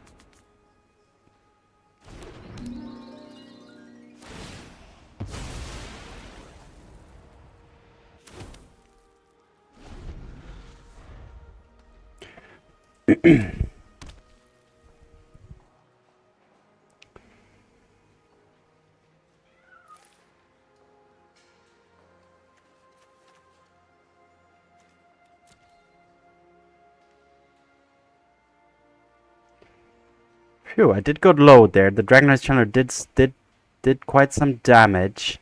Phew, I did go low there. The Dragonite Channeler did quite some damage.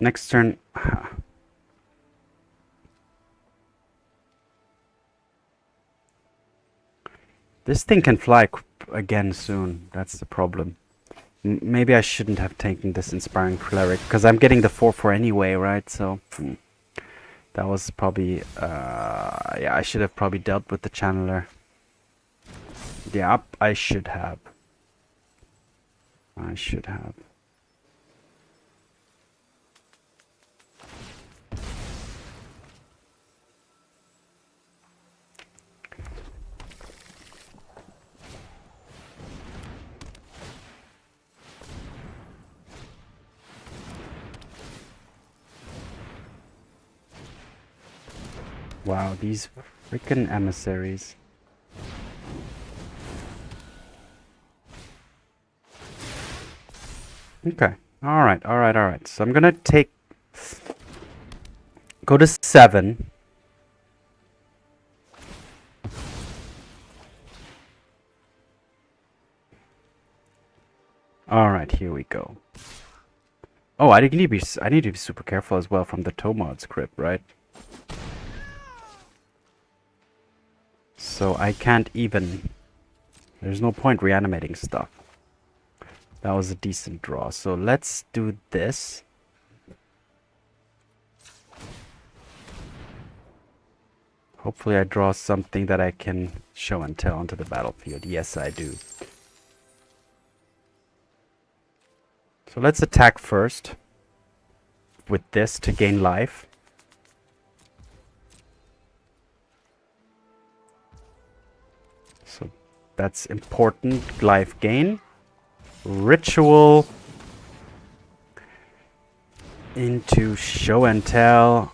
Next turn. This thing can fly again soon. That's the problem. Maybe I shouldn't have taken this Inspiring Cleric, because I'm getting the 4/4 anyway, right? So that was probably yeah, I should have probably dealt with the Channeler. Yeah, I should have. I should have. Wow, these freaking emissaries. Okay. Alright. So I'm gonna go to 7. Alright, here we go. Oh, I need to be super careful as well from the Tomod's Crypt, right? So I can't even... There's no point reanimating stuff. That was a decent draw. So let's do this. Hopefully I draw something that I can show and tell onto the battlefield. Yes, I do. So let's attack first with this to gain life. So that's important life gain. Ritual into show and tell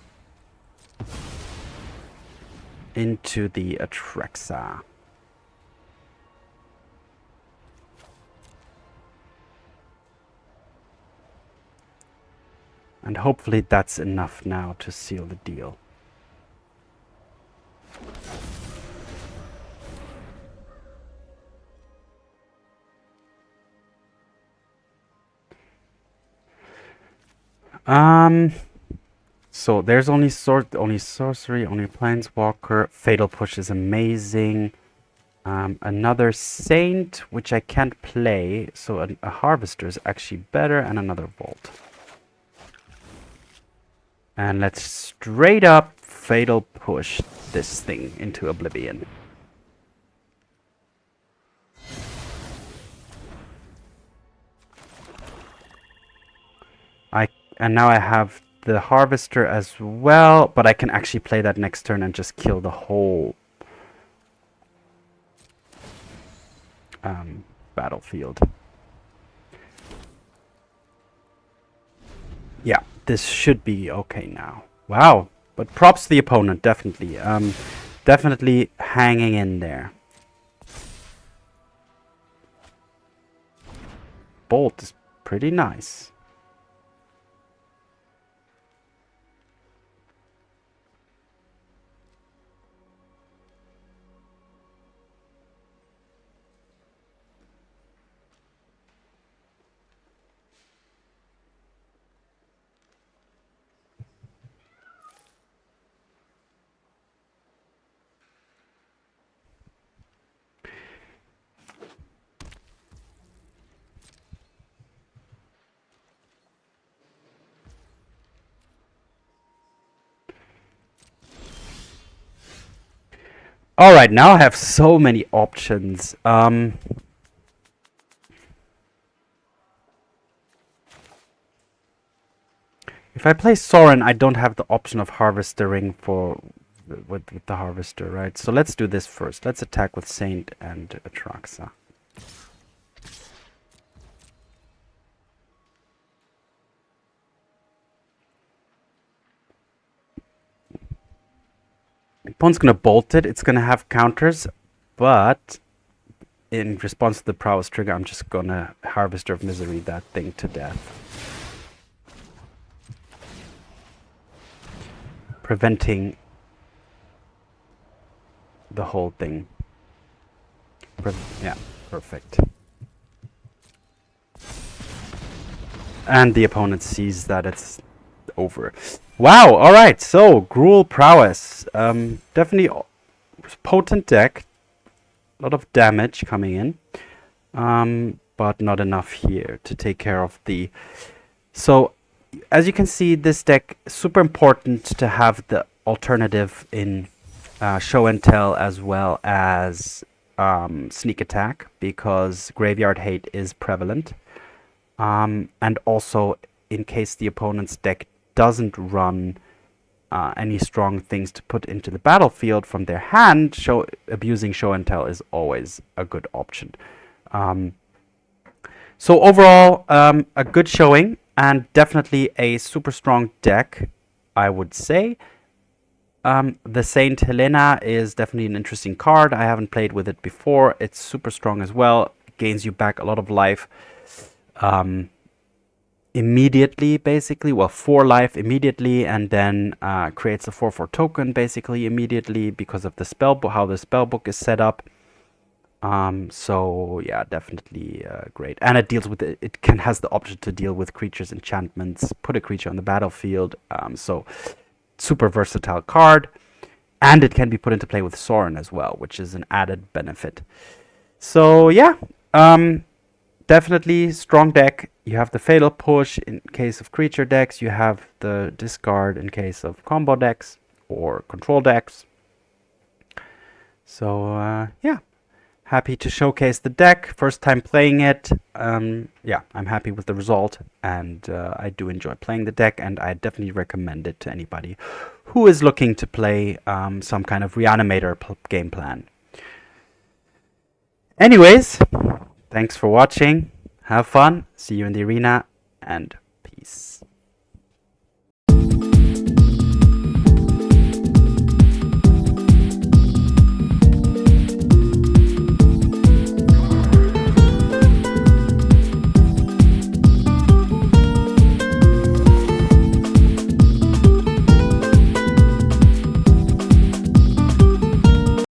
into the Atraxa. And hopefully that's enough now to seal the deal. So there's only sorcery, only planeswalker. Fatal Push is amazing. Another Saint, which I can't play, so a Harvester is actually better, and another Vault. And let's straight up Fatal Push this thing into oblivion. And now I have the Harvester as well, but I can actually play that next turn and just kill the whole battlefield. Yeah, this should be okay now. Wow, but props to the opponent, definitely. definitely hanging in there. Bolt is pretty nice. Alright, now I have so many options. If I play Sorin, I don't have the option of harvesting with the harvester, right? So let's do this first. Let's attack with Saint and Atraxa. Opponent's gonna bolt it. It's gonna have counters, but in response to the prowess trigger, I'm just gonna Harvester of Misery that thing to death, preventing the whole thing. Yeah, perfect. And the opponent sees that it's over. Wow, alright, so Gruul Prowess. Definitely potent deck. A lot of damage coming in. But not enough here to take care of the... So, as you can see, this deck, super important to have the alternative in Show and Tell as well as Sneak Attack, because Graveyard Hate is prevalent. And also, in case the opponent's deck doesn't run any strong things to put into the battlefield from their hand, abusing Show and Tell is always a good option. So overall, a good showing and definitely a super strong deck, I would say. The Saint Elenda is definitely an interesting card. I haven't played with it before. It's super strong as well. Gains you back a lot of life. Immediately, basically, well, 4 life immediately, and then creates a 4/4 token basically immediately because of the spellbook, how the spellbook is set up. So yeah, definitely great, and it deals with has the option to deal with creatures, enchantments, put a creature on the battlefield. So super versatile card, and it can be put into play with Sorin as well, which is an added benefit. So yeah. Definitely strong deck. You have the Fatal Push in case of creature decks. You have the discard in case of combo decks or control decks. So yeah, happy to showcase the deck. First time playing it. Yeah, I'm happy with the result, and I do enjoy playing the deck, and I definitely recommend it to anybody who is looking to play some kind of Reanimator game plan. Anyways, thanks for watching. Have fun. See you in the arena, and peace.